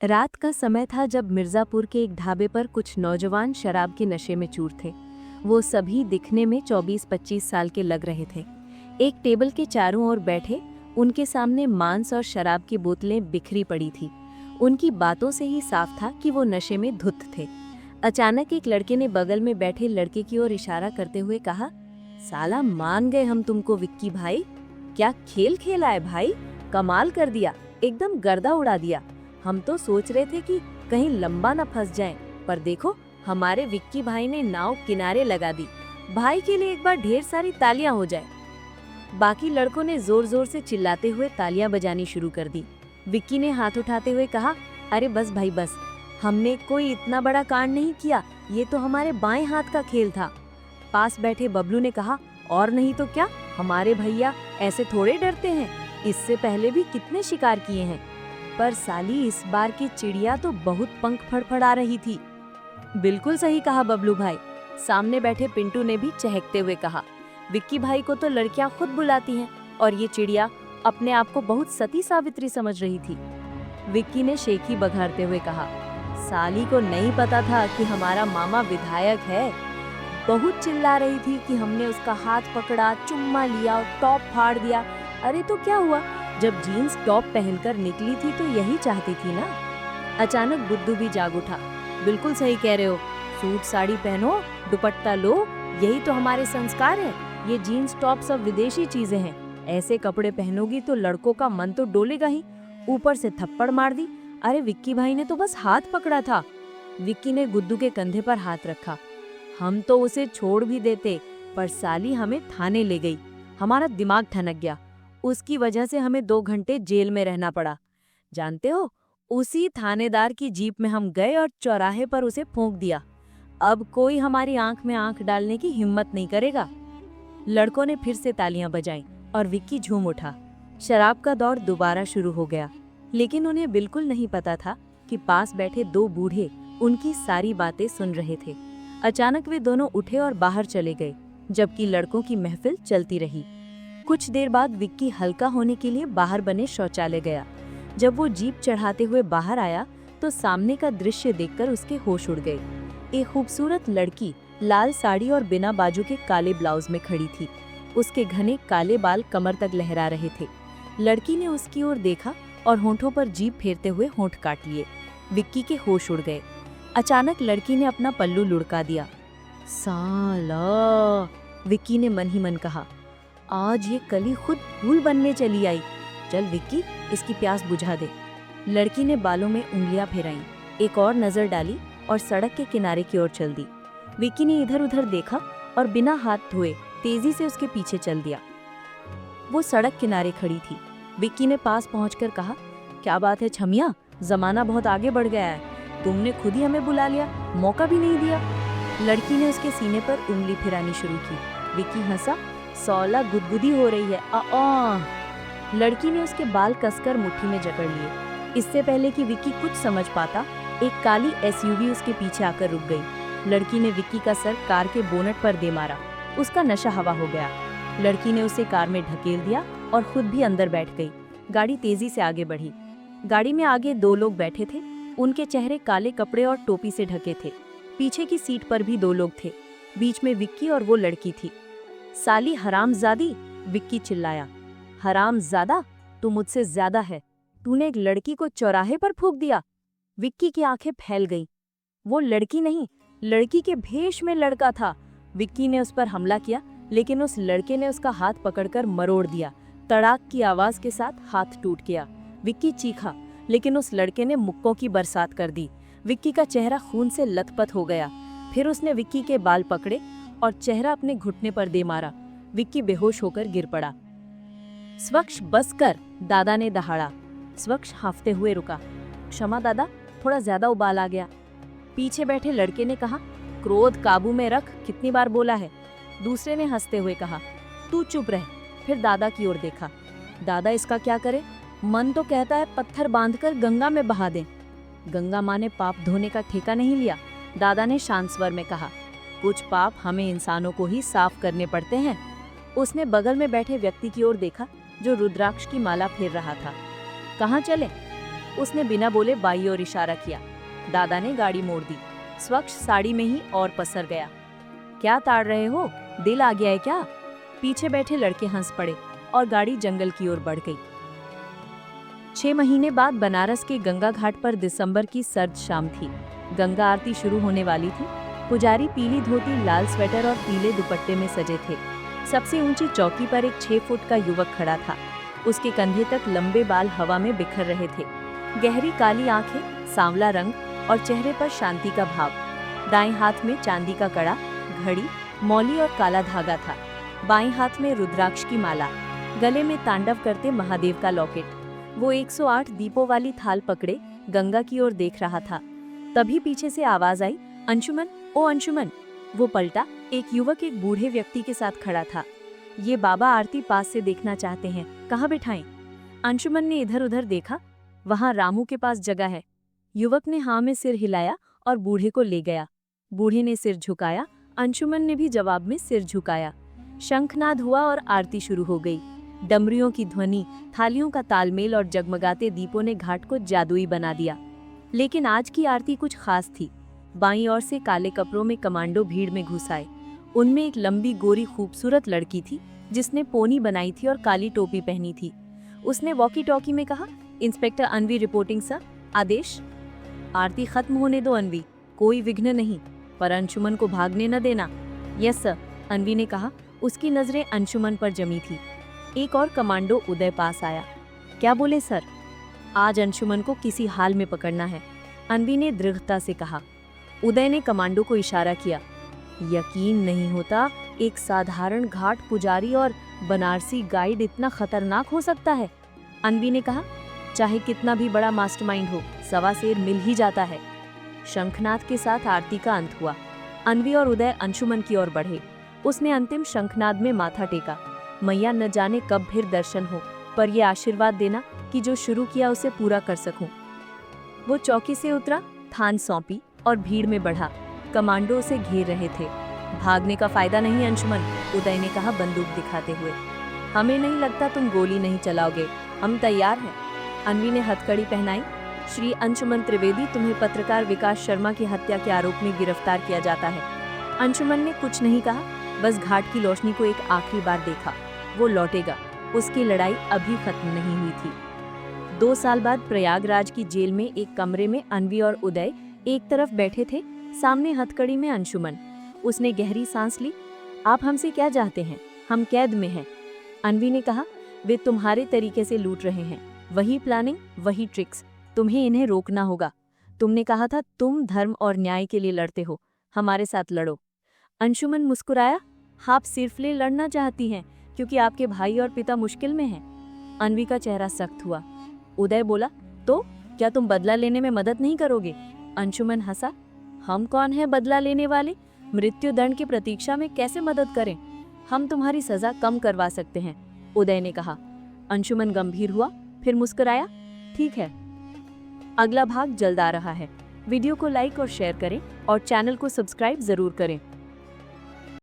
रात का समय था जब मिर्जापुर के एक ढाबे पर कुछ नौजवान शराब के नशे में चूर थे। वो सभी दिखने में 24-25 साल के लग रहे थे। एक टेबल के चारों ओर बैठे, उनके सामने मांस और शराब की बोतलें बिखरी पड़ी थी। उनकी बातों से ही साफ था कि वो नशे में धुत थे। अचानक एक लड़के ने बगल में बैठे लड़के की ओर इशारा करते हुए कहा, साला मान गए हम तुमको विक्की भाई। क्या खेल खेला है भाई, कमाल कर दिया, एकदम गर्दा उड़ा दिया। हम तो सोच रहे थे कि कहीं लंबा न फंस जाएं, पर देखो हमारे विक्की भाई ने नाव किनारे लगा दी। भाई के लिए एक बार ढेर सारी तालियां हो जाए। बाकी लड़कों ने जोर जोर से चिल्लाते हुए तालियां बजानी शुरू कर दी। विक्की ने हाथ उठाते हुए कहा, अरे बस भाई बस, हमने कोई इतना बड़ा कांड नहीं किया, ये तो हमारे बाएं हाथ का खेल था। पास बैठे बबलू ने कहा, और नहीं तो क्या, हमारे भैया ऐसे थोड़े डरते हैं, इससे पहले भी कितने शिकार किए हैं। पर साली इस बार की चिड़िया तो बहुत पंख फड़फड़ा रही थी। बिल्कुल सही कहा बबलू भाई, सामने बैठे पिंटू ने भी चहकते हुए कहा। विक्की भाई को तो लड़कियां खुद बुलाती हैं और ये चिड़िया अपने आप को बहुत सती सावित्री समझ रही थी। विक्की ने शेखी बघारते हुए कहा, साली को नहीं पता था कि हमारा मामा विधायक है। बहुत चिल्ला रही थी कि हमने उसका हाथ पकड़ा, चुम्मा लिया और टॉप फाड़ दिया। अरे तो क्या हुआ, जब जीन्स टॉप पहनकर निकली थी तो यही चाहती थी ना। अचानक बुद्धू भी जाग उठा, बिल्कुल सही कह रहे हो, सूट साड़ी पहनो, दुपट्टा लो, यही तो हमारे संस्कार है। ये जीन्स टॉप सब विदेशी चीजें हैं, ऐसे कपड़े पहनोगी तो लड़कों का मन तो डोलेगा ही। ऊपर से थप्पड़ मार दी। अरे विक्की भाई ने तो बस हाथ पकड़ा था। विक्की ने गुड्डू के कंधे पर हाथ रखा। हम तो उसे छोड़ भी देते, पर साली हमें थाने ले गई, हमारा दिमाग ठनक गया। उसकी वजह से हमें 2 घंटे जेल में रहना पड़ा। जानते हो, उसी थानेदार की जीप में हम गए और चौराहे पर उसे फूंक दिया। अब कोई हमारी आंख में आंख डालने की हिम्मत नहीं करेगा। लड़कों ने फिर से तालियां बजाईं और विक्की झूम उठा। शराब का दौर दोबारा शुरू हो गया, लेकिन उन्हें बिल्कुल नहीं पता था कि पास बैठे 2 बूढ़े उनकी सारी बातें सुन रहे थे। अचानक वे दोनों उठे और बाहर चले गए, जबकि लड़कों की महफिल चलती रही। कुछ देर बाद विक्की हल्का होने के लिए बाहर बने शौचालय गया। जब वो जीप चढ़ाते हुए बाहर आया तो सामने का दृश्य देखकर उसके होश उड़ गए। एक खूबसूरत लड़की लाल साड़ी और बिना बाजू के काले ब्लाउज में खड़ी थी। उसके घने काले बाल कमर तक लहरा रहे थे। लड़की ने उसकी ओर देखा और होंठों पर जीभ फेरते हुए होंठ काट लिए। विक्की के होश उड़ गए। अचानक लड़की ने अपना पल्लू लुढ़का दिया। साला, विक्की ने मन ही मन कहा, आज ये कली खुद फूल बनने चली आई। चल विक्की, इसकी प्यास बुझा दे। लड़की ने बालों में उंगलियां फेराईं, एक और नजर डाली और सड़क के किनारे की ओर चल दी। विक्की ने इधर उधर देखा और बिना हाथ धोए तेजी से उसके पीछे चल दिया। वो सड़क किनारे खड़ी थी। विक्की ने पास पहुंचकर कहा, क्या बात है छमिया, जमाना बहुत आगे बढ़ गया है, तुमने खुद ही हमें बुला लिया, मौका भी नहीं दिया। लड़की ने उसके सीने पर उंगली फिरानी शुरू की। विक्की हंसा, सौला गुदगुदी हो रही है। लड़की ने उसके बाल कसकर मुट्ठी में जकड़ लिए। इससे पहले कि विक्की कुछ समझ पाता, एक काली एसयूवी उसके पीछे आकर रुक गई। लड़की ने विक्की का सर कार के बोनट पर दे मारा। उसका नशा हवा हो गया। लड़की ने उसे कार में ढकेल दिया और खुद भी अंदर बैठ गई। गाड़ी तेजी से आगे बढ़ी। गाड़ी में आगे 2 लोग बैठे थे। उनके चेहरे काले कपड़े और टोपी से ढके थे। पीछे की सीट पर भी 2 लोग थे। बीच में विक्की और वो लड़की थी। साली हरामजादी, विक्की चिल्लाया। हरामजादा, तू मुझसे ज्यादा है। तूने एक लड़की को चौराहे पर फूंक दिया। विक्की की आंखें फैल गईं। वो लड़की नहीं, लड़की के भेष में लड़का था। विक्की ने उस पर हमला किया, लेकिन उस लड़के ने उसका हाथ पकड़कर मरोड़ दिया। तड़ाक की आवाज के साथ हाथ टूट गया। विक्की चीखा, लेकिन उस लड़के ने मुक्कों की बरसात कर दी। विक्की का चेहरा खून से लथपथ हो गया। फिर उसने विक्की के बाल पकड़े और चेहरा अपने घुटने पर दे मारा। विक्की बेहोश होकर गिर पड़ा। स्वच्छ बस कर, दादा ने दहाड़ा। स्वच्छ हांफते हुए रुका। क्षमा दादा, थोड़ा ज्यादा उबाल आ गया। पीछे बैठे लड़के ने कहा, क्रोध काबू में रख, कितनी बार बोला है। दूसरे ने हंसते हुए कहा, तू चुप रह। फिर दादा की ओर देखा। दादा इसका क्या करे, मन तो कहता है पत्थर बांधकर गंगा में बहा दें। गंगा माँ ने पाप धोने का ठेका नहीं लिया। दादा ने शांत स्वर में कहा, कुछ पाप हमें इंसानों को ही साफ करने पड़ते हैं। उसने बगल में बैठे व्यक्ति की ओर देखा जो रुद्राक्ष की माला फेर रहा था। कहाँ चले? उसने बिना बोले बाई ओर इशारा किया। दादा ने गाड़ी मोड़ दी। स्वच्छ साड़ी में ही और पसर गया। क्या ताड़ रहे हो, दिल आ गया है क्या? पीछे बैठे लड़के हंस पड़े और गाड़ी जंगल की ओर बढ़ गई। 6 महीने बाद बनारस के गंगा घाट पर दिसंबर की सर्द शाम थी। गंगा आरती शुरू होने वाली थी। पुजारी पीली धोती, लाल स्वेटर और पीले दुपट्टे में सजे थे। सबसे ऊंची चौकी पर एक 6 फुट का युवक खड़ा था। उसके कंधे तक लंबे बाल हवा में बिखर रहे थे। गहरी काली आंखें, सांवला रंग और चेहरे पर शांति का भाव। दाएं हाथ में चांदी का कड़ा, घड़ी, मौली और काला धागा था। बाएं हाथ में रुद्राक्ष की माला, गले में तांडव करते महादेव का लॉकेट। वो 108 दीपों वाली थाल पकड़े गंगा की ओर देख रहा था। तभी पीछे से आवाज आई, अंशुमन, ओ अंशुमन। वो पलटा। एक युवक एक बूढ़े व्यक्ति के साथ खड़ा था। ये बाबा आरती पास से देखना चाहते हैं, कहाँ बिठाएं? अंशुमन ने इधर उधर देखा। वहां रामू के पास जगह है। युवक ने हाँ में सिर हिलाया और बूढ़े को ले गया। बूढ़े ने सिर झुकाया। अंशुमन ने भी जवाब में सिर झुकाया। शंखनाद हुआ और आरती शुरू हो गई। डमरियों की ध्वनि, थालियों का तालमेल और जगमगाते दीपों ने घाट को जादुई बना दिया। लेकिन आज की आरती कुछ खास थी। बाईं ओर से काले कपड़ों में कमांडो भीड़ में घुस आए। उनमें एक लंबी गोरी खूबसूरत लड़की थी जिसने पोनी बनाई थी और काली टोपी पहनी थी। उसने वॉकी टॉकी में कहा, इंस्पेक्टर अनवी रिपोर्टिंग सर, आदेश। आरती खत्म होने दो अनवी, कोई विघ्न नहीं, पर अंशुमन को भागने न देना। यस सर, अनवी ने कहा। उसकी नजरें अंशुमन पर जमी थी। एक और कमांडो उदय पास आया। क्या बोले सर? आज अंशुमन को किसी हाल में पकड़ना है, अनवी ने दृढ़ता से कहा। उदय ने कमांडो को इशारा किया। यकीन नहीं होता एक साधारण घाट पुजारी और बनारसी गाइड इतना खतरनाक हो सकता है, अनवी ने कहा। चाहे कितना भी बड़ा मास्टरमाइंड हो, सवा शेर मिल ही जाता है। शंखनाद के साथ आरती का अंत हुआ। अनवी और उदय अंशुमन की ओर बढ़े। उसने अंतिम शंखनाद में माथा टेका। मैया न जाने कब फिर दर्शन हो, पर यह आशीर्वाद देना कि जो शुरू किया उसे पूरा कर सकूं। वो चौकी से उतरा, थान सौंपी और भीड़ में बढ़ा। कमांडो उसे घेर रहे थे। भागने का फायदा नहीं अंशुमन, उदय ने कहा बंदूक दिखाते हुए। हमें नहीं लगता तुम गोली नहीं चलाओगे, हम तैयार हैं। अनवी ने हथकड़ी पहनाई। श्री अंशुमन त्रिवेदी, तुम्हें पत्रकार विकास शर्मा की हत्या के आरोप में गिरफ्तार किया जाता है। अंशुमन ने कुछ नहीं कहा, बस घाट की रोशनी को एक आखिरी बार देखा। वो लौटेगा, उसकी लड़ाई अभी खत्म नहीं हुई थी। 2 साल बाद प्रयागराज की जेल में एक कमरे में अनवी और उदय एक तरफ बैठे थे, सामने हथकड़ी में अंशुमन। उसने गहरी सांस ली। आप हमसे क्या चाहते हैं? हम कैद में हैं, अनवी ने कहा। वे तुम्हारे तरीके से लूट रहे हैं, वही प्लानिंग, वही ट्रिक्स। तुम्हें इन्हें रोकना होगा। तुमने कहा था तुम धर्म और न्याय के लिए लड़ते हो, हमारे साथ लड़ो। अंशुमन मुस्कुराया। आप सिर्फ ले लड़ना चाहती हैं क्योंकि आपके भाई और पिता मुश्किल में हैं। अनवी का चेहरा सख्त हुआ। उदय बोला, तो क्या तुम बदला लेने में मदद नहीं करोगे? अंशुमन हंसा। हम कौन हैं बदला लेने वाले? मृत्यु दंड की प्रतीक्षा में कैसे मदद करें? हम तुम्हारी सजा कम करवा सकते हैं, उदय ने कहा। अंशुमन गंभीर हुआ, फिर मुस्कुराया। ठीक है। अगला भाग जल्द आ रहा है। वीडियो को लाइक और शेयर करें और चैनल को सब्सक्राइब जरूर करें।